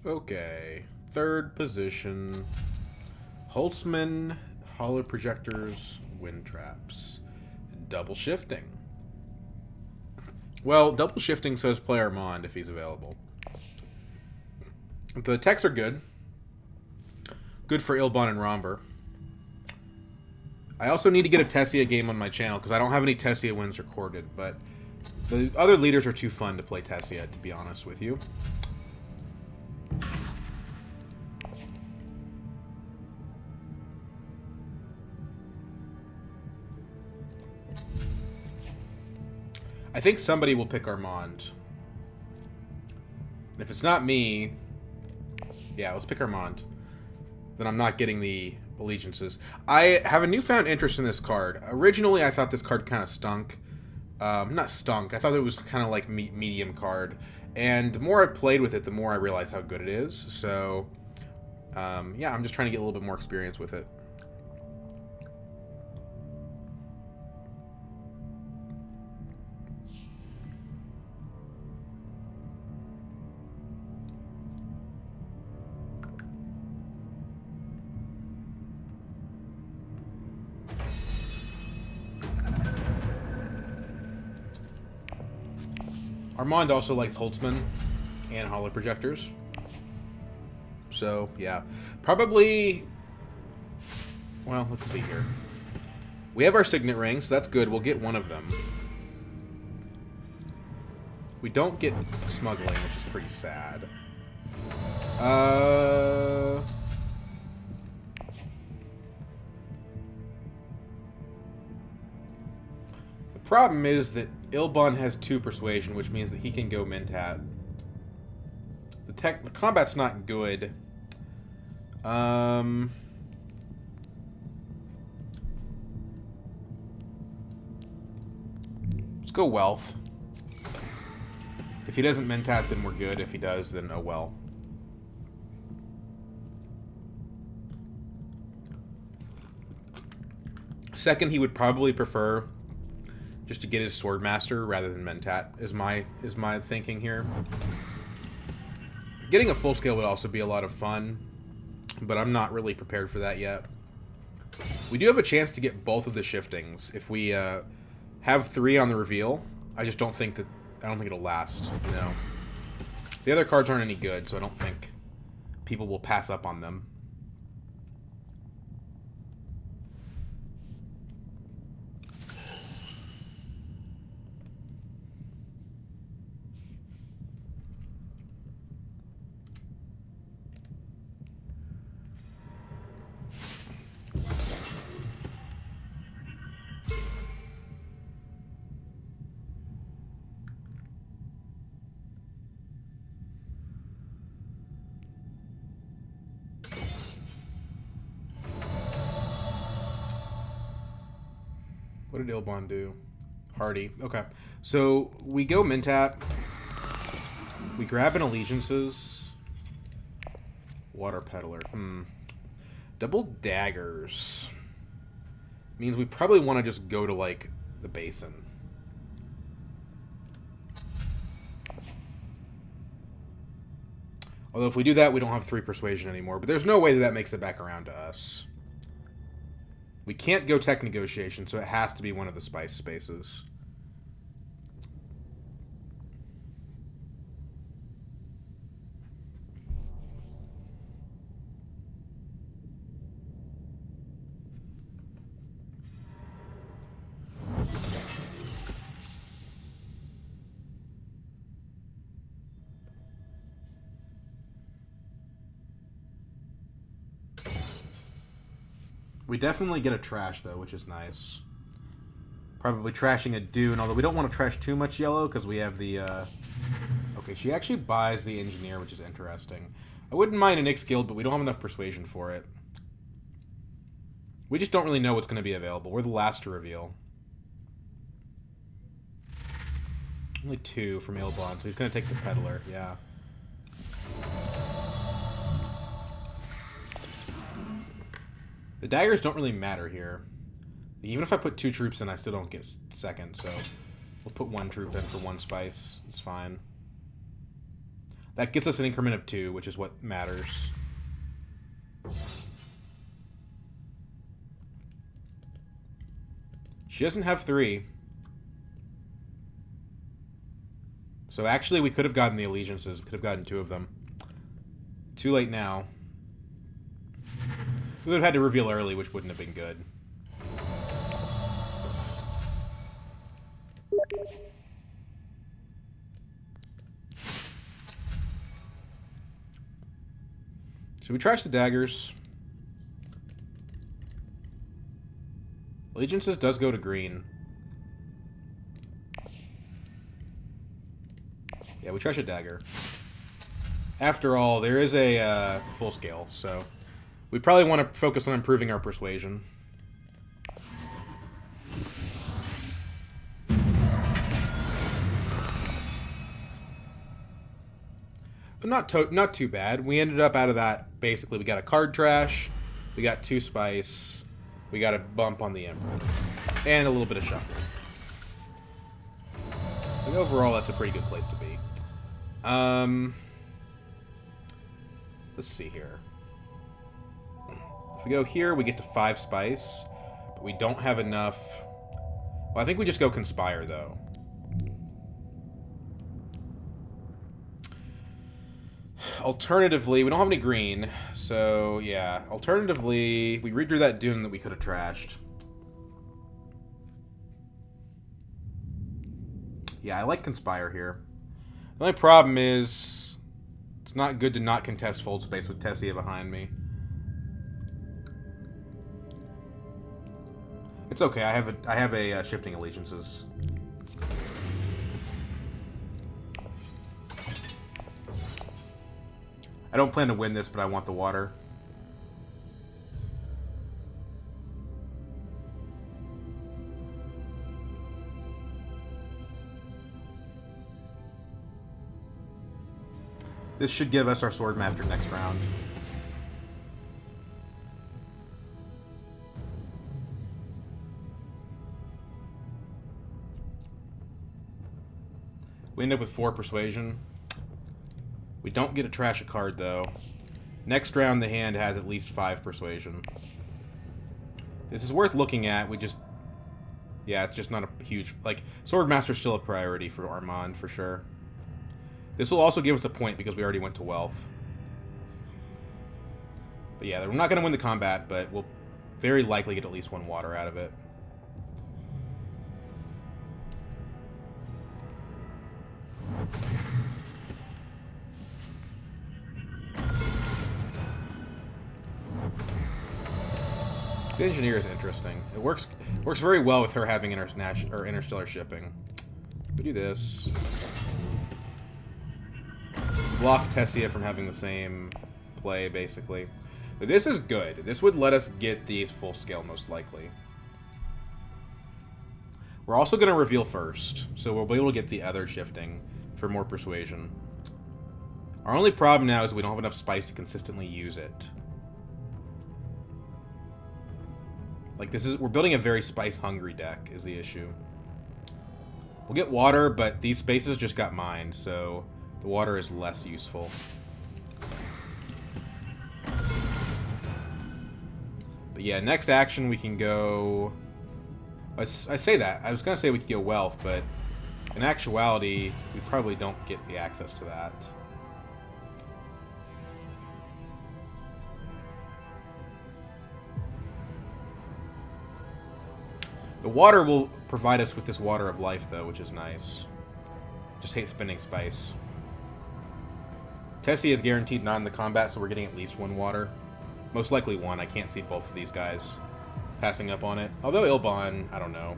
Okay. Third position. Holtzman, hollow projectors, wind traps. Double shifting. Well, double shifting says play Armand if he's available. The techs are good. Good for Ilbon and Romver. I also need to get a Tessia game on my channel because I don't have any Tessia wins recorded, but the other leaders are too fun to play Tessia, to be honest with you. I think somebody will pick Armand. If it's not me, yeah, let's pick Armand. Then I'm not getting the allegiances. I have a newfound interest in this card. Originally, I thought this card kind of stunk. Not stunk. I thought it was kind of like medium card. And the more I played with it, the more I realized how good it is. So, yeah, I'm just trying to get a little bit more experience with it. Armand also likes Holtzman and hollow projectors. So, yeah. Probably... Well, let's see here. We have our signet rings, so that's good. We'll get one of them. We don't get smuggling, which is pretty sad. The problem is that Ilbon has 2 persuasion, which means that he can go Mentat. The combat's not good. Let's go Wealth. If he doesn't Mentat, then we're good. If he does, then oh well. Second, he would probably prefer just to get his Swordmaster rather than Mentat, is my thinking here. Getting a full scale would also be a lot of fun, but I'm not really prepared for that yet. We do have a chance to get both of the shiftings if we have 3 on the reveal. I just don't think it'll last, you know. The other cards aren't any good, so I don't think people will pass up on them. What did Ilbon do? Hardy. Okay. So, we go Mentat. We grab an Allegiances. Water Peddler. Double Daggers. Means we probably want to just go to, like, the Basin. Although if we do that, we don't have 3 Persuasion anymore. But there's no way that makes it back around to us. We can't go Tech Negotiation, so it has to be one of the Spice spaces. We definitely get a trash, though, which is nice. Probably trashing a Dune, although we don't want to trash too much yellow, because we have the... Okay, she actually buys the Engineer, which is interesting. I wouldn't mind an Nyx Guild, but we don't have enough Persuasion for it. We just don't really know what's going to be available. We're the last to reveal. Only 2 from Ilbon, so he's going to take the Peddler, yeah. The daggers don't really matter here. Even if I put 2 troops in, I still don't get second, so we'll put 1 troop in for 1 spice. It's fine. That gets us an increment of 2, which is what matters. She doesn't have 3. So actually, we could have gotten the allegiances. We could have gotten 2 of them. Too late now. We would have had to reveal early, which wouldn't have been good. Should we trash the daggers? Allegiances does go to green. Yeah, we trash a dagger. After all, there is a full scale, so we probably want to focus on improving our persuasion. But not too bad. We ended up out of that, basically, we got a card trash, we got 2 spice, we got a bump on the Emperor, and a little bit of shuffle. And overall, that's a pretty good place to be. Let's see here. If we go here, we get to 5 spice, but we don't have enough. Well, I think we just go Conspire, though. Alternatively, we don't have any green, so yeah. Alternatively, we redrew that Dune that we could have trashed. Yeah, I like Conspire here. The only problem is it's not good to not contest Fold Space with Tessia behind me. It's okay. I have a Shifting Allegiances. I don't plan to win this, but I want the water. This should give us our Swordmaster next round. We end up with 4 Persuasion. We don't get to trash a card, though. Next round, the hand has at least 5 Persuasion. This is worth looking at. We just... Yeah, it's just not a huge... Like, Swordmaster's still a priority for Armand, for sure. This will also give us a point because we already went to Wealth. But yeah, we're not going to win the combat, but we'll very likely get at least 1 water out of it. The Engineer is interesting. It works very well with her having interstellar shipping. We do this. Block Tessia from having the same play, basically. But this is good. This would let us get these full scale, most likely. We're also going to reveal first, so we'll be able to get the other shifting for more persuasion. Our only problem now is we don't have enough spice to consistently use it. Like, we're building a very spice-hungry deck, is the issue. We'll get water, but these spaces just got mined, so the water is less useful. But yeah, next action we can go... I say that. I was going to say we could go Wealth, but in actuality, we probably don't get the access to that. The water will provide us with this Water of Life, though, which is nice. Just hate spending spice. Tessie is guaranteed not in the combat, so we're getting at least 1 water. Most likely 1. I can't see both of these guys passing up on it. Although Ilbon, I don't know.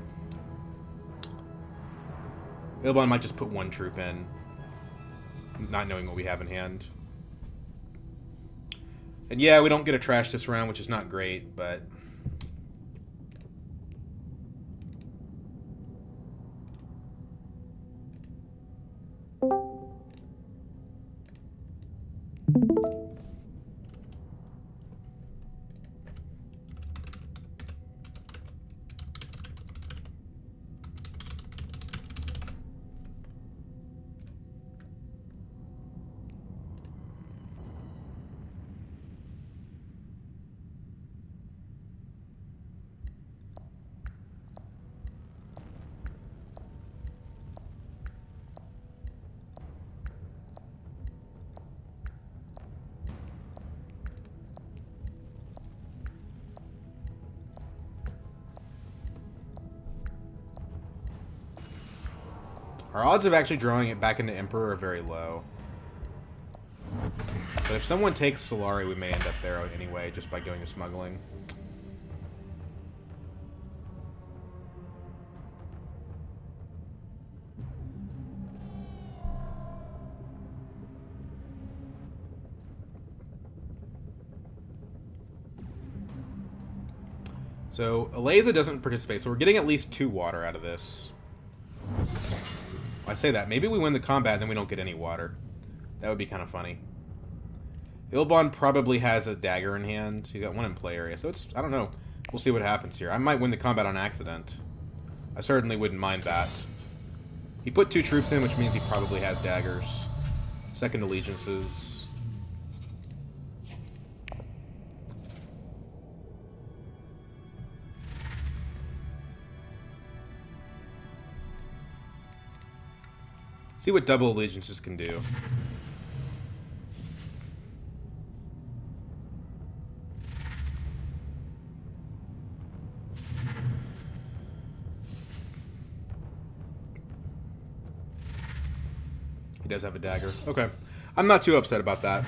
Ilbon might just put 1 troop in, not knowing what we have in hand. And yeah, we don't get a trash this round, which is not great, but... Our odds of actually drawing it back into Emperor are very low. But if someone takes Solari, we may end up there anyway, just by going to smuggling. So, Aleza doesn't participate, so we're getting at least 2 water out of this. I say that. Maybe we win the combat and then we don't get any water. That would be kind of funny. Ilbon probably has a dagger in hand. He got 1 in play area, so it's... I don't know. We'll see what happens here. I might win the combat on accident. I certainly wouldn't mind that. He put 2 troops in, which means he probably has daggers. Second allegiances. See what double allegiances can do. He does have a dagger. Okay. I'm not too upset about that.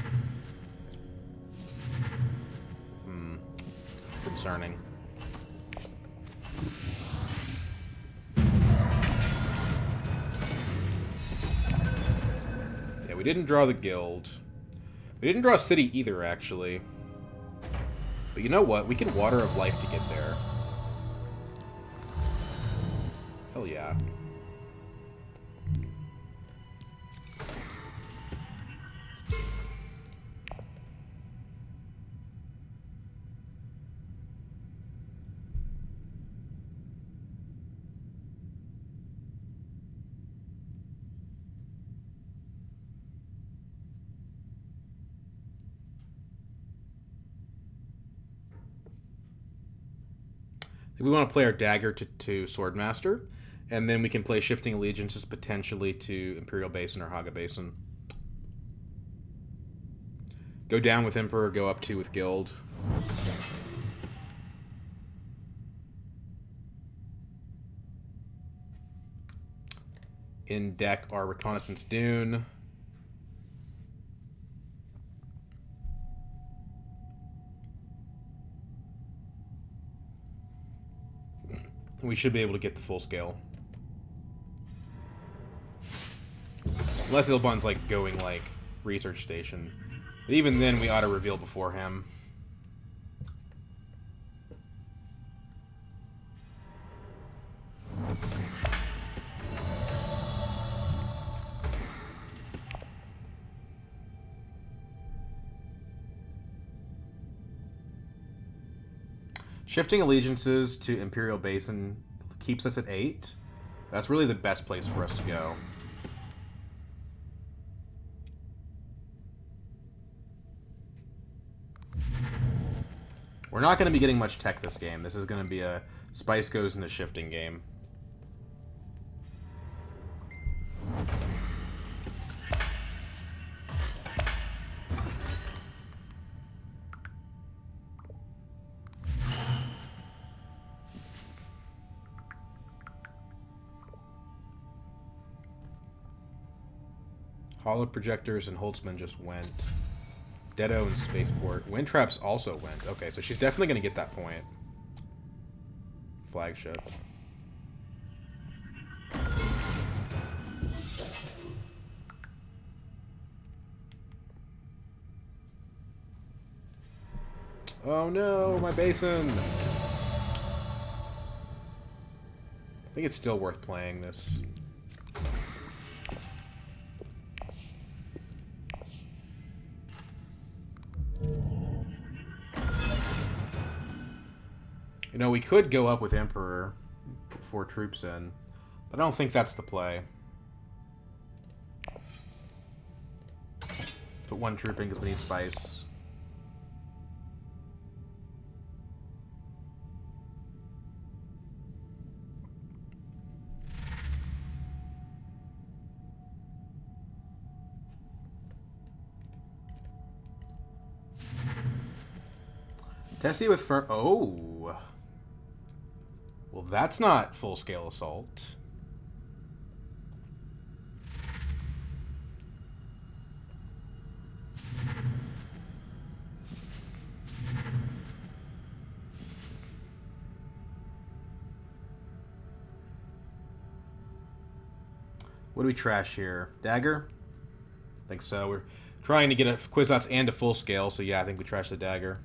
Concerning. We didn't draw the guild. We didn't draw a city either, actually. But you know what? We can Water of Life to get there. Hell yeah. We want to play our dagger to Swordmaster, and then we can play Shifting Allegiances potentially to Imperial Basin or Haga Basin. Go down with Emperor, go up 2 with Guild. In deck our Reconnaissance Dune. We should be able to get the full scale. Unless Ilbon's like going like research station. But even then we ought to reveal before him. Shifting Allegiances to Imperial Basin keeps us at 8. That's really the best place for us to go. We're not going to be getting much tech this game. This is going to be a Spice goes into shifting game. Hollow Projectors and Holtzman just went. Deado and Spaceport. Wind Traps also went. Okay, so she's definitely going to get that point. Flagship. Oh no, my basin! I think it's still worth playing this. You know, we could go up with Emperor, put 4 troops in, but I don't think that's the play. Put 1 troop in because we need spice. Tessie with firm. Oh. Well, that's not full-scale assault. What do we trash here? Dagger? I think so. We're trying to get a Kwisatz and a full scale, so yeah, I think we trash the dagger.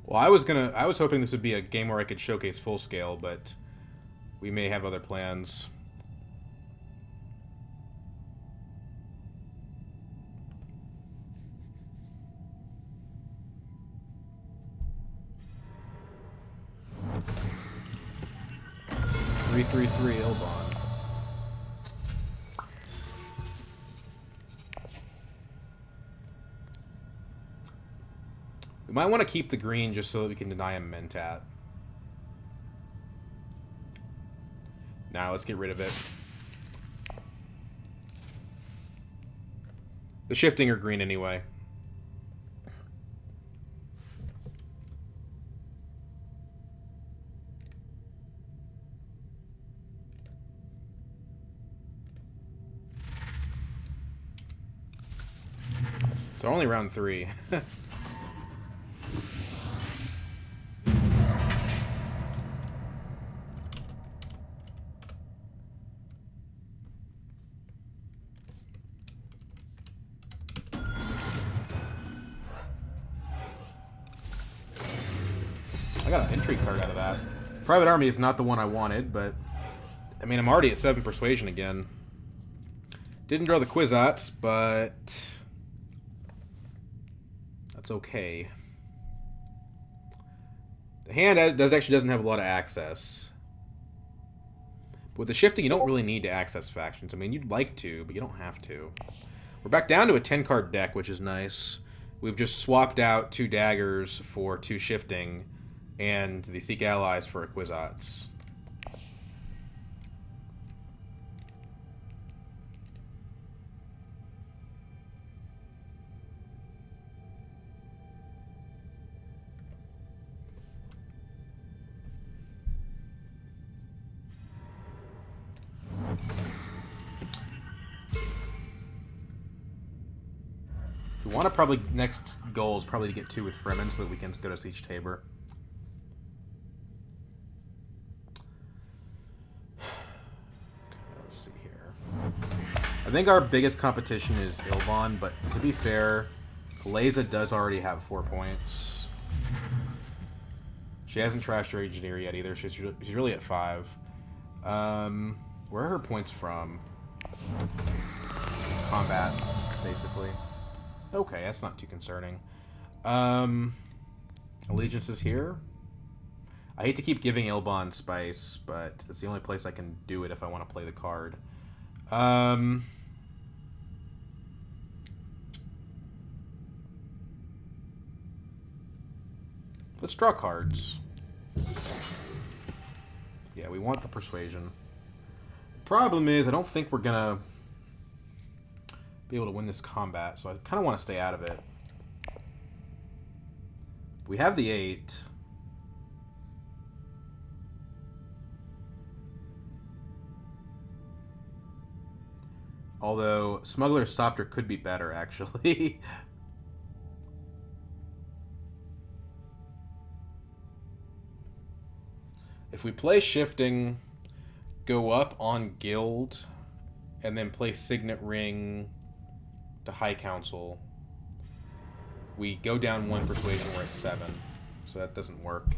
Well, I was hoping this would be a game where I could showcase full scale, but we may have other plans. Three Ilbon. We might want to keep the green just so that we can deny him Mentat. Now let's get rid of it. The shifting are green anyway. So only round 3. I got an intrigue card out of that. Private Army is not the one I wanted, but I mean, I'm already at 7 persuasion again. Didn't draw the Kwisatz, but that's okay. The hand actually doesn't have a lot of access. But with the shifting, you don't really need to access factions. I mean, you'd like to, but you don't have to. We're back down to a 10-card deck, which is nice. We've just swapped out 2 daggers for 2 shifting, and the Seek Allies for a Kwisatz. We want to probably, next goal is probably to get 2 with Fremen so that we can go to Siege Tabor. Let's see here. I think our biggest competition is Ilbon, but to be fair, Leza does already have 4 points. She hasn't trashed her engineer yet either. She's really at 5. Where are her points from? Combat, basically. Okay, that's not too concerning. Allegiance is here. I hate to keep giving Ilbon spice, but it's the only place I can do it if I want to play the card. Let's draw cards. Yeah, we want the persuasion. The problem is, I don't think we're gonna be able to win this combat, so I kind of want to stay out of it. We have the 8. Although, Smuggler's Sopter could be better, actually. If we play Shifting, go up on Guild, and then play Signet Ring to High Council, we go down 1 persuasion, we're at 7. So that doesn't work.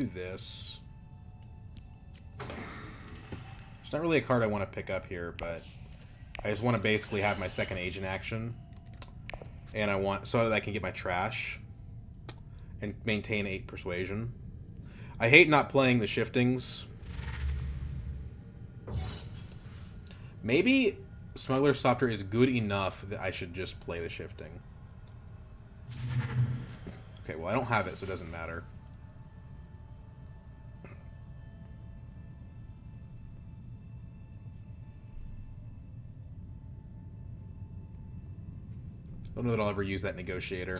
do this. It's not really a card I want to pick up here, but I just want to basically have my second agent action. And I want... so that I can get my trash. And maintain 8 persuasion. I hate not playing the shiftings. Maybe Smuggler's Sopter is good enough that I should just play the shifting. Okay, well I don't have it, so it doesn't matter. I don't know that I'll ever use that negotiator.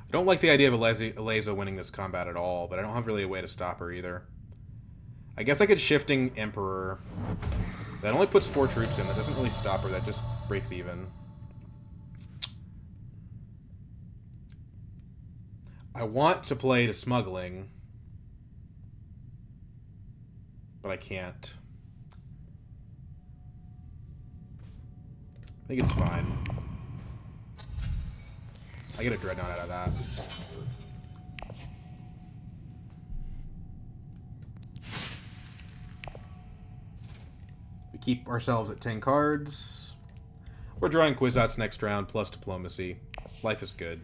I don't like the idea of Eliza winning this combat at all, but I don't have really a way to stop her either. I guess I could shifting Emperor. That only puts 4 troops in. That doesn't really stop her. That just breaks even. I want to play to smuggling, but I can't. I think it's fine. I get a Dreadnought out of that. We keep ourselves at 10 cards. We're drawing Kwisatz next round, plus Diplomacy. Life is good.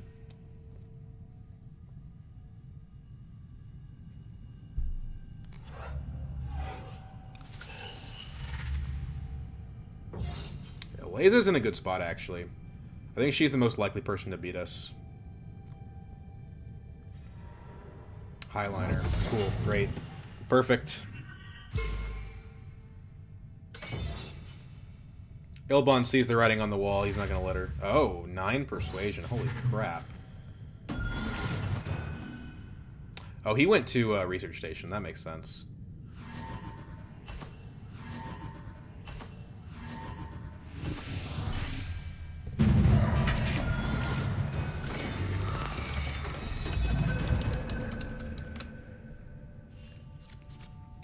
Yeah, Laser's in a good spot, actually. I think she's the most likely person to beat us. Highliner. Cool. Great. Perfect. Ilbon sees the writing on the wall. He's not going to let her... oh, 9 persuasion. Holy crap. Oh, he went to research station. That makes sense.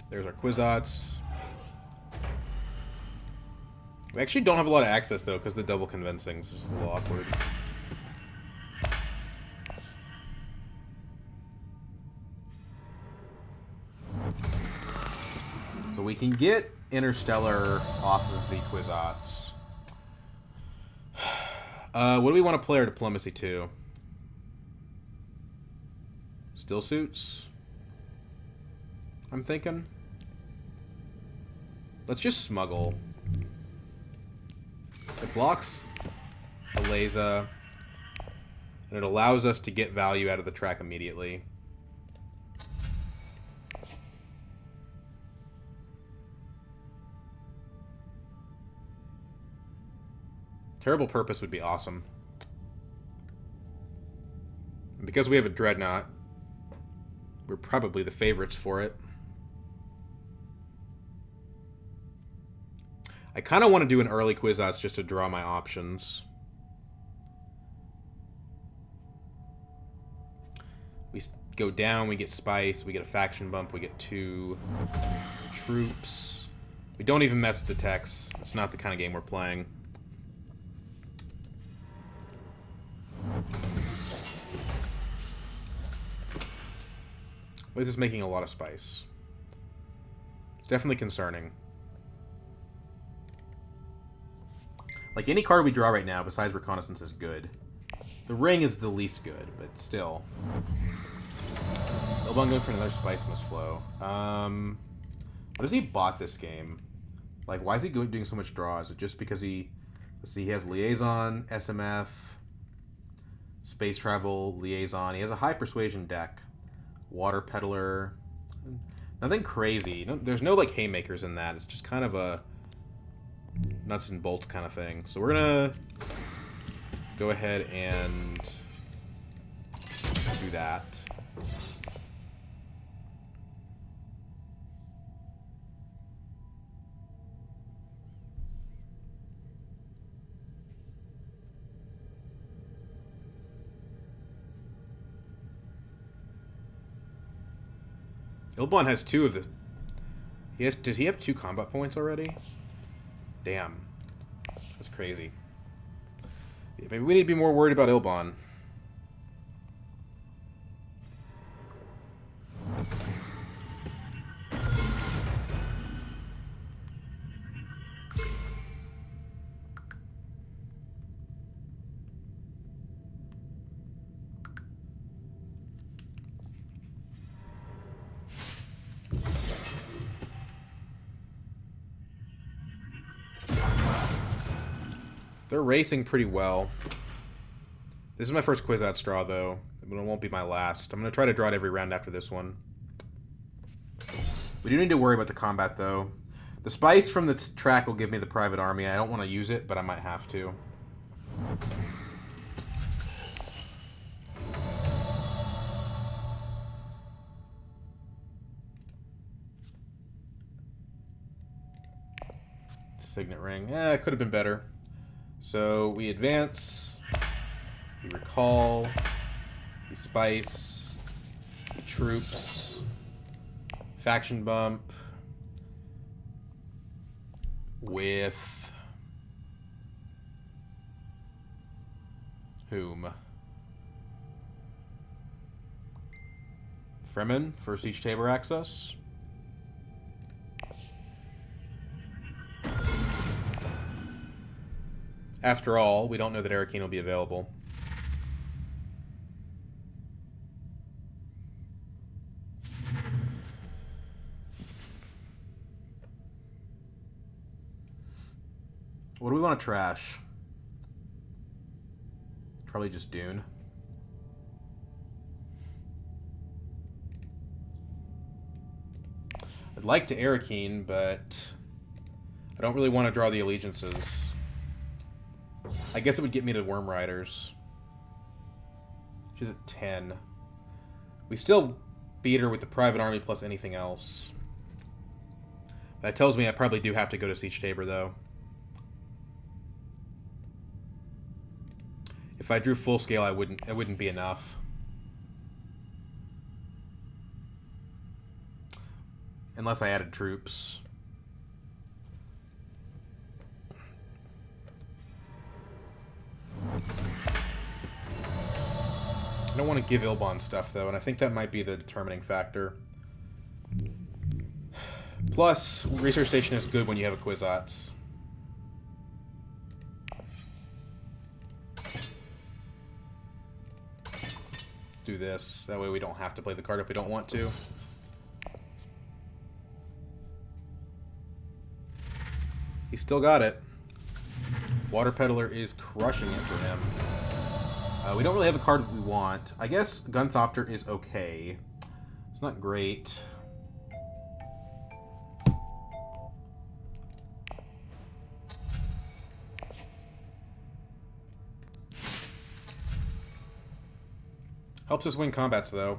There's our Kwisatz. We actually don't have a lot of access, though, because the double convincing. This is a little awkward. So we can get Interstellar off of the Kwisatz. What do we want to play our Diplomacy to? Still suits? I'm thinking. Let's just smuggle. It blocks Eliza, and it allows us to get value out of the track immediately. Terrible Purpose would be awesome. And because we have a Dreadnought, we're probably the favorites for it. I kind of want to do an early Kwisatz just to draw my options. We go down, we get Spice, we get a faction bump, we get 2 troops. We don't even mess with the techs. It's not the kind of game we're playing. This is making a lot of Spice. It's definitely concerning. Like, any card we draw right now, besides Reconnaissance, is good. The Ring is the least good, but still. Ilbon going for another Spice must flow. What has he bought this game? Like, why is he doing so much draw? Is it just because he... let's see, he has Liaison, SMF, Space Travel, Liaison. He has a high Persuasion deck. Water Peddler. Nothing crazy. No, there's no, like, haymakers in that. It's just kind of a... nuts and bolts kind of thing. So we're gonna go ahead and do that. Ilbon has 2 of the Did he have 2 combat points already? Damn. That's crazy. Yeah, maybe we need to be more worried about Ilbon. They're racing pretty well. This is my first Kwisatz draw, though. But it won't be my last. I'm going to try to draw it every round after this one. We do need to worry about the combat, though. The spice from the track will give me the private army. I don't want to use it, but I might have to. Signet ring. It could have been better. So we advance. We recall. We spice. We troops. Faction bump. With whom? Fremen for Siege Tabor access. After all, we don't know that Arakeen will be available. What do we want to trash? Probably just Dune. I'd like to Arakeen, but I don't really want to draw the allegiances. I guess it would get me to Worm Riders. She's at 10. We still beat her with the private army plus anything else. That tells me I probably do have to go to Siege Tabor, though. If I drew full scale, it wouldn't be enough. Unless I added troops. I don't want to give Ilbon stuff, though, and I think that might be the determining factor. Plus, Research Station is good when you have a Kwisatz. Do this. That way we don't have to play the card if we don't want to. He's still got it. Water Peddler is crushing it for him. We don't really have a card we want. I guess Gunthopter is okay. It's not great. Helps us win combats, though.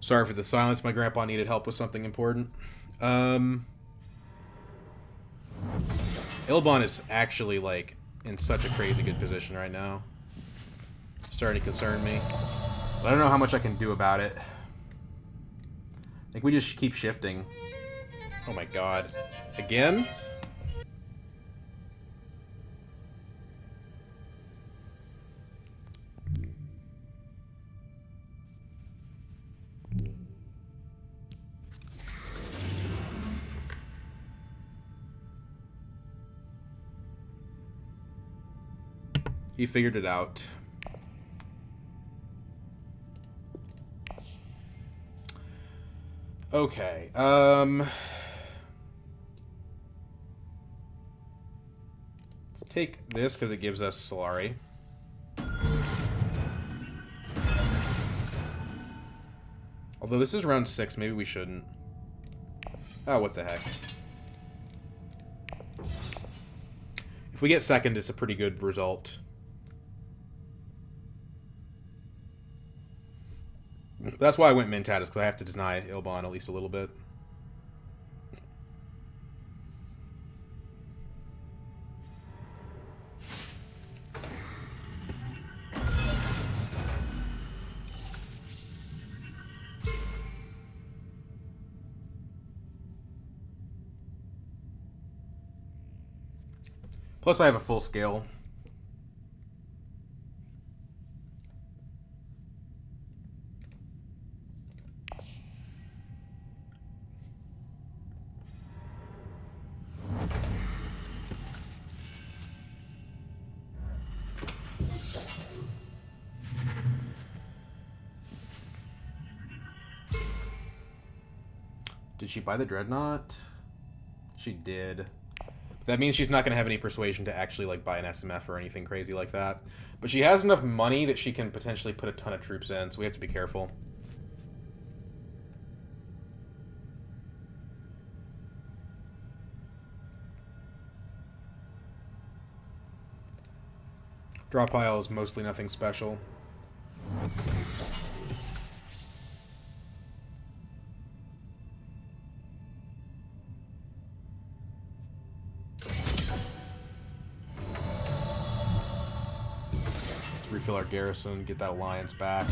Sorry for the silence. My grandpa needed help with something important. Ilbon is actually, like, in such a crazy good position right now. Starting to concern me. But I don't know how much I can do about it. I think we just keep shifting. Oh my god. Again? He figured it out. Okay, let's take this because it gives us Solari. Although this is round 6, maybe we shouldn't. Oh, what the heck. If we get second, it's a pretty good result. That's why I went Mentat, because I have to deny Ilbon at least a little bit. Plus I have a full scale. Did she buy the Dreadnought? She did. That means she's not going to have any persuasion to actually like buy an SMF or anything crazy like that. But she has enough money that she can potentially put a ton of troops in, so we have to be careful. Draw pile is mostly nothing special. Refill our garrison, get that alliance back.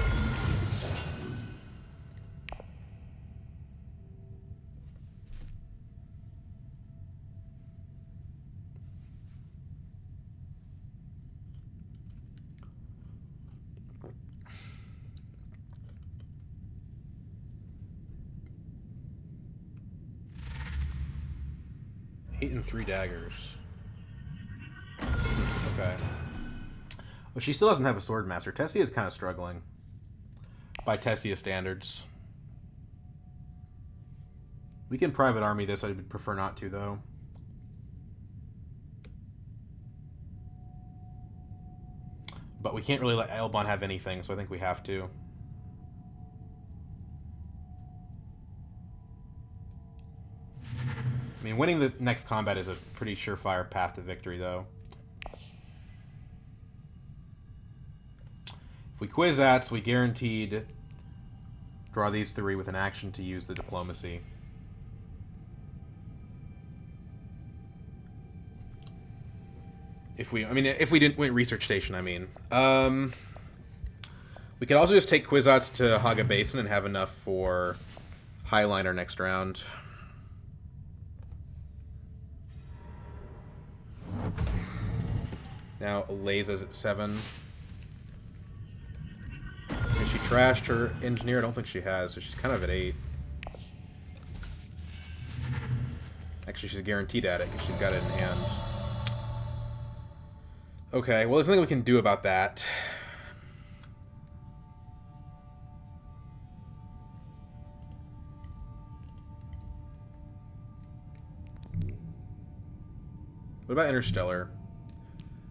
Eight and 3 daggers. Okay. Well, she still doesn't have a sword master. Tessia is kind of struggling by Tessia standards. We can private army this. I would prefer not to, though. But we can't really let Ilbon have anything, so I think we have to. I mean, winning the next combat is a pretty surefire path to victory, though. If we Kwisatz, we guaranteed draw these 3 with an action to use the diplomacy. If we didn't win research station, I mean. We could also just take Kwisatz to Haga Basin and have enough for Highliner next round. Now Aleza's at 7. Has she trashed her engineer? I don't think she has, so she's kind of at 8. Actually, she's guaranteed at it because she's got it in hand. Okay, well, there's nothing we can do about that. What about Interstellar?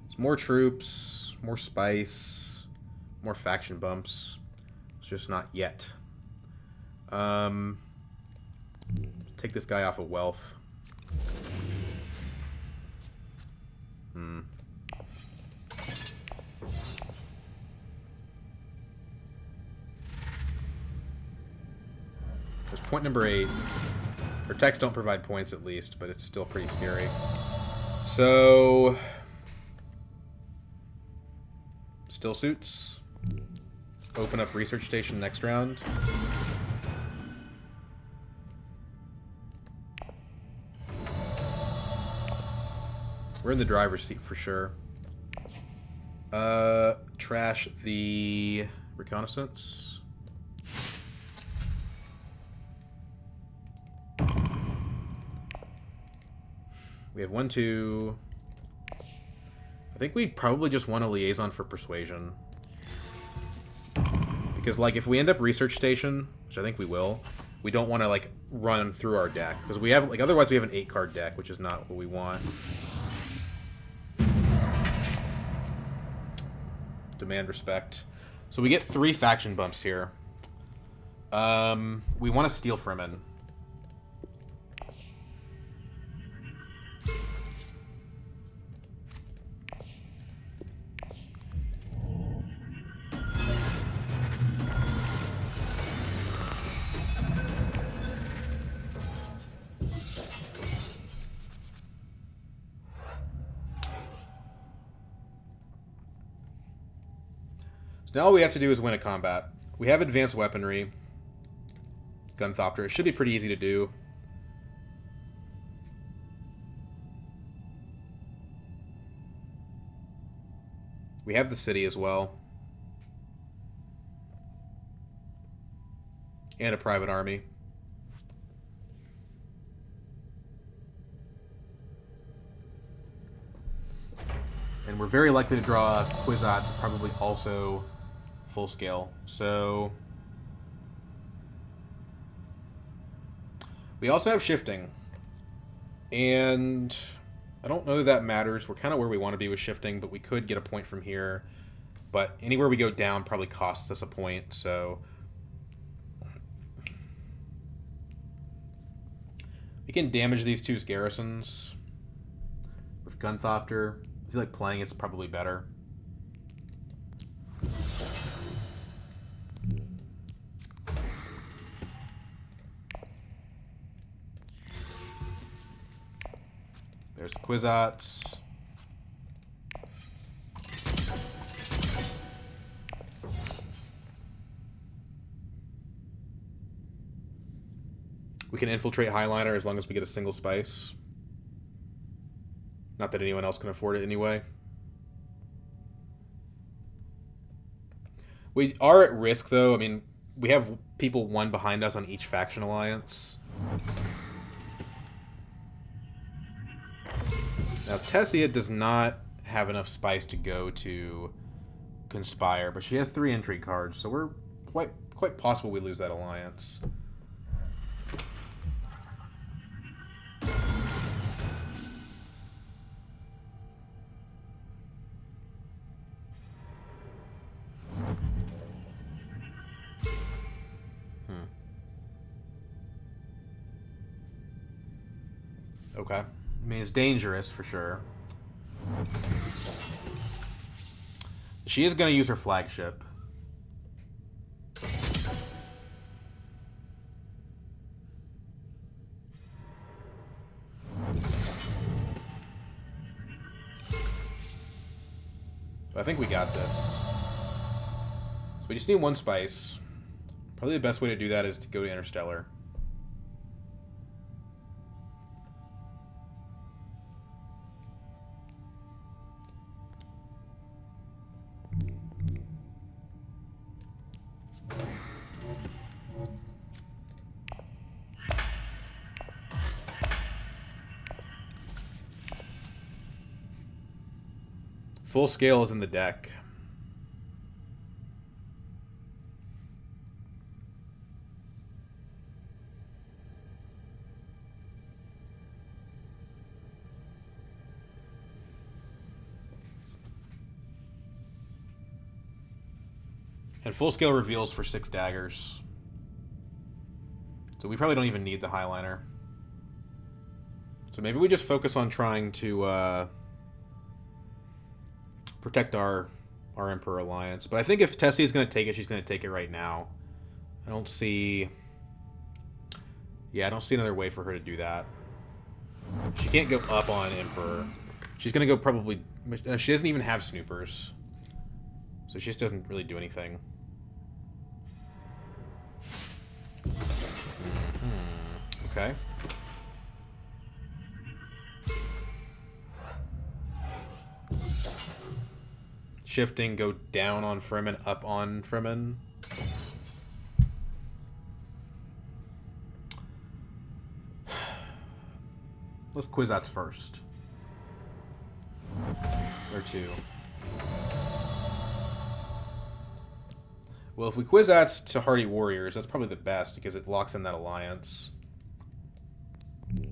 It's more troops, more spice, more faction bumps. It's just not yet. Take this guy off of wealth. Point number 8. Her techs don't provide points at least, but it's still pretty scary. So... Still suits. Open up research station next round. We're in the driver's seat for sure. Trash the reconnaissance. We have 1, 2. I think we probably just want a liaison for persuasion. Because, like, if we end up research station, which I think we will, we don't want to, like, run through our deck. Because we have, like, otherwise we have an 8-card deck, which is not what we want. Demand respect. So we get 3 faction bumps here. We want to steal Fremen. Now all we have to do is win a combat. We have advanced weaponry. Gunthopter. It should be pretty easy to do. We have the city as well. And a private army. And we're very likely to draw Kwisatz, probably also full scale. So we also have shifting, and I don't know that matters. We're kind of where we want to be with shifting, but we could get a point from here. But anywhere we go down probably costs us a point, so we can damage these 2 garrisons with Gunthopter. I feel like playing it's probably better. There's the Kwisatz. We can infiltrate Highliner as long as we get a single spice. Not that anyone else can afford it anyway. We are at risk, though. I mean, we have people 1 behind us on each faction alliance. Now, Tessia does not have enough spice to go to Conspire, but she has 3 intrigue cards, so we're quite possible we lose that alliance. Okay. I mean, it's dangerous, for sure. She is going to use her flagship. But I think we got this. So we just need 1 spice. Probably the best way to do that is to go to Interstellar. Full scale is in the deck. And full scale reveals for 6 daggers. So we probably don't even need the Highliner. So maybe we just focus on trying to protect our Emperor alliance. But I think if Tessie is going to take it, she's going to take it right now. I don't see... Yeah, I don't see another way for her to do that. She can't go up on Emperor. She's gonna go probably... she doesn't even have snoopers. So she just doesn't really do anything. Okay. Shifting, go down on Fremen, up on Fremen. Let's Kwisatz first. Or two. Well, if we Kwisatz to Hardy Warriors, that's probably the best because it locks in that alliance. I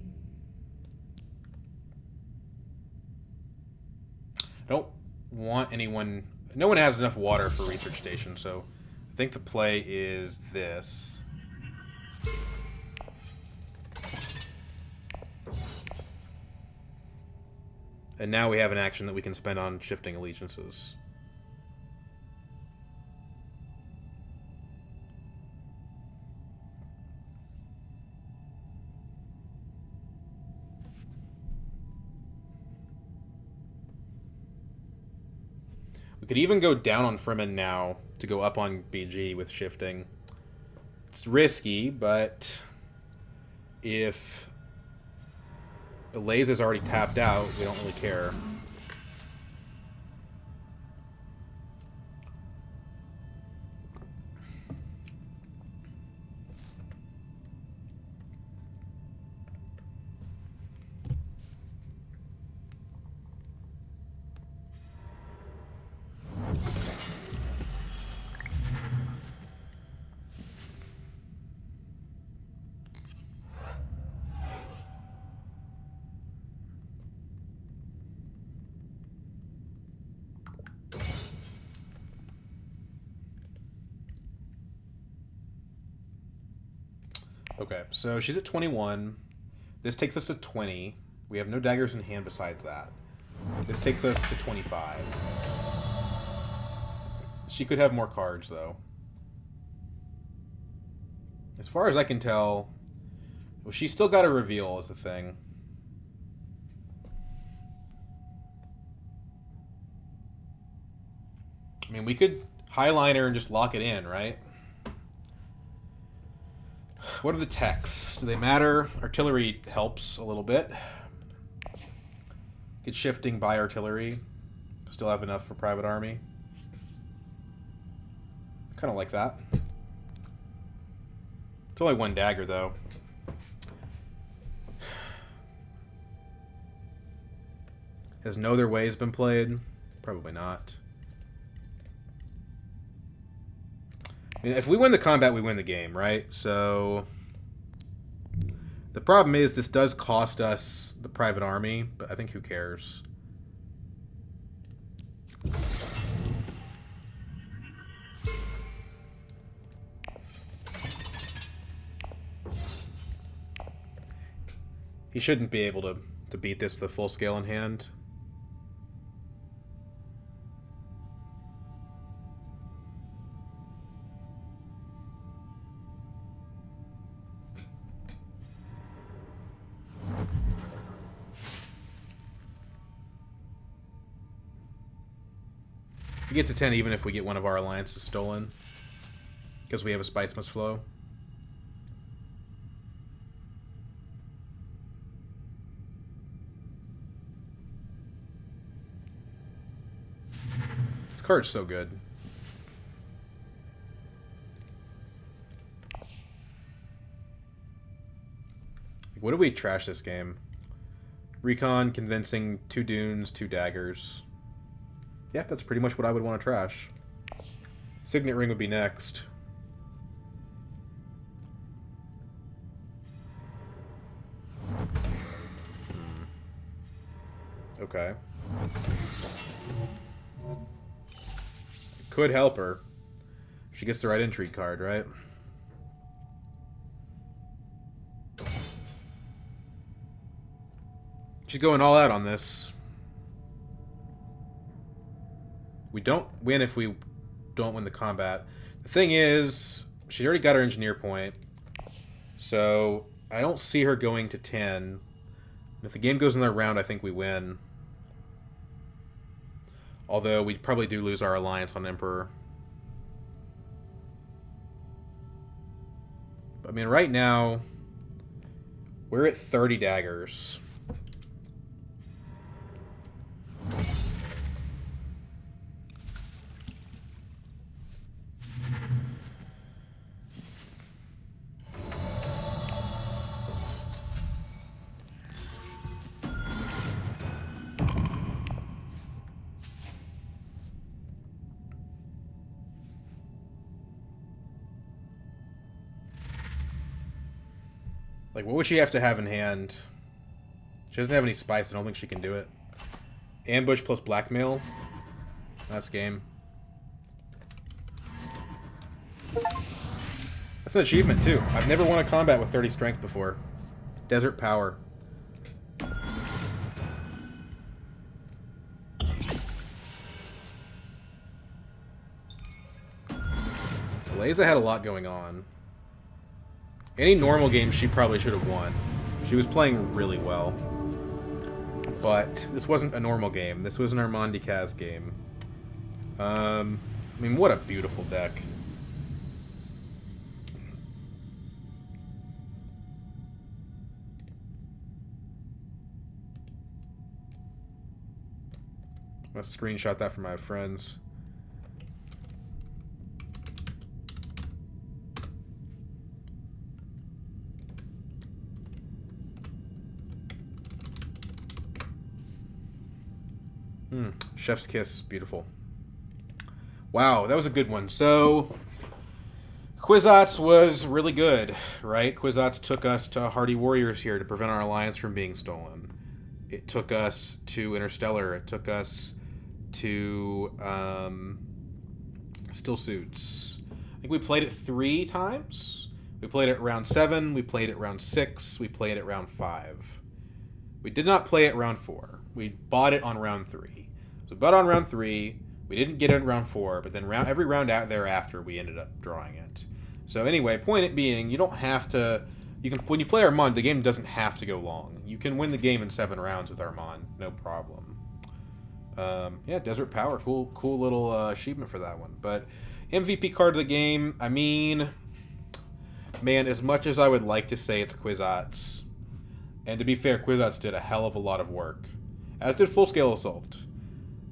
don't want anyone... No one has enough water for research station, so I think the play is this. And now we have an action that we can spend on shifting allegiances. We could even go down on Fremen now to go up on BG with shifting. It's risky, but if the laser's already tapped out, we don't really care. Okay, so she's at 21. This takes us to 20. We have no daggers in hand besides that. This takes us to 25. She could have more cards, though. As far as I can tell... Well, she's still got a reveal, is the thing. I mean, we could highline her and just lock it in, right? What are the techs? Do they matter? Artillery helps a little bit. Get shifting by artillery. Still have enough for private army. Kind of like that. It's only one dagger, though. Has No Other Ways been played? Probably not. I mean, if we win the combat, we win the game, right? So... The problem is this does cost us the private army, but I think who cares? He shouldn't be able to beat this with a full scale in hand. We get to 10 even if we get one of our alliances stolen. Because we have a Spice Must Flow. This card's so good. What do we trash this game? Recon, convincing, 2 dunes, 2 daggers. Yeah, that's pretty much what I would want to trash. Signet Ring would be next. Okay. Could help her. She gets the right intrigue card, right? She's going all out on this. We don't win if we don't win the combat. The thing is, she's already got her engineer point. So, I don't see her going to 10. If the game goes another round, I think we win. Although we probably do lose our alliance on Emperor. But, I mean, right now, we're at 30 daggers. Like, what would she have to have in hand? She doesn't have any spice. I don't think she can do it. Ambush plus blackmail. That's game. That's an achievement, too. I've never won a combat with 30 strength before. Desert Power. Leza had a lot going on. Any normal game she probably should have won. She was playing really well. But this wasn't a normal game. This was an Armand Decaz game. I mean, what a beautiful deck. I'm gonna screenshot that for my friends. Chef's Kiss, beautiful. Wow, that was a good one. So, Kwisatz was really good, right? Kwisatz took us to Hardy Warriors here to prevent our alliance from being stolen. It took us to Interstellar. It took us to Still Suits. I think we played it 3 times. We played it round 7. We played it round 6. We played it round 5. We did not play it round 4. We bought it on round 3. So, but on round 3, we didn't get it in round 4, but then every round out thereafter, we ended up drawing it. So anyway, point it being, you don't have to. You can when you play Armand, the game doesn't have to go long. You can win the game in 7 rounds with Armand, no problem. Yeah, Desert Power, cool little achievement for that one. But MVP card of the game, I mean, man, as much as I would like to say it's Kwisatz, and to be fair, Kwisatz did a hell of a lot of work, as did Full Scale Assault.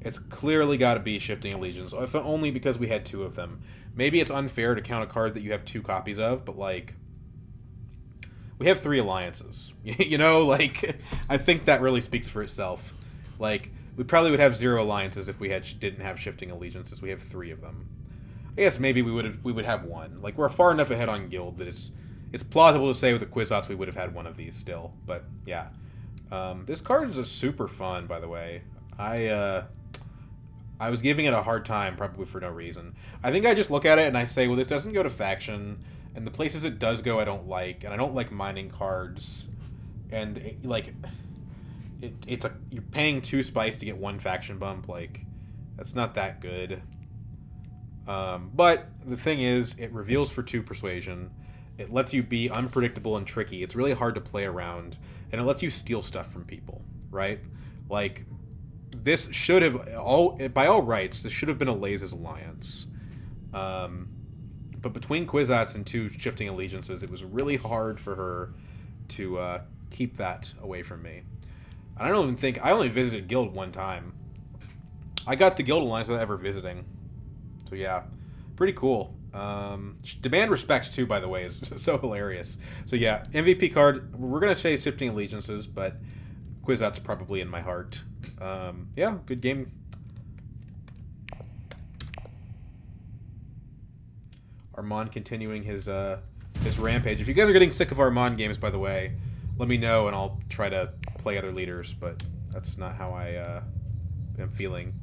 It's clearly got to be Shifting Allegiance, if only because we had 2 of them. Maybe it's unfair to count a card that you have 2 copies of, but, like, we have 3 alliances. You know, like, I think that really speaks for itself. Like, we probably would have 0 alliances if we didn't have Shifting Allegiances. We have 3 of them. I guess maybe we would have 1. Like, we're far enough ahead on Guild that it's plausible to say with the Kwisatz we would have had 1 of these still. But, yeah. This card is a super fun, by the way. I was giving it a hard time, probably for no reason. I think I just look at it and I say, well, this doesn't go to faction, and the places it does go I don't like, and I don't like mining cards, and you're paying 2 spice to get 1 faction bump, like, that's not that good. But the thing is, it reveals for 2 persuasion, it lets you be unpredictable and tricky, it's really hard to play around, and it lets you steal stuff from people, right? Like, this should have, by all rights, this should have been a Laze's alliance. But between Kwisatz and 2 Shifting Allegiances, it was really hard for her to keep that away from me. And I don't even think, I only visited Guild 1 time. I got the Guild alliance without ever visiting. So yeah, pretty cool. Demand Respect too, by the way, is so hilarious. So yeah, MVP card, we're going to say Shifting Allegiances, but Kwisatz probably in my heart. Yeah, good game. Armand continuing his rampage. If you guys are getting sick of Armand games, by the way, let me know and I'll try to play other leaders, but that's not how I am feeling.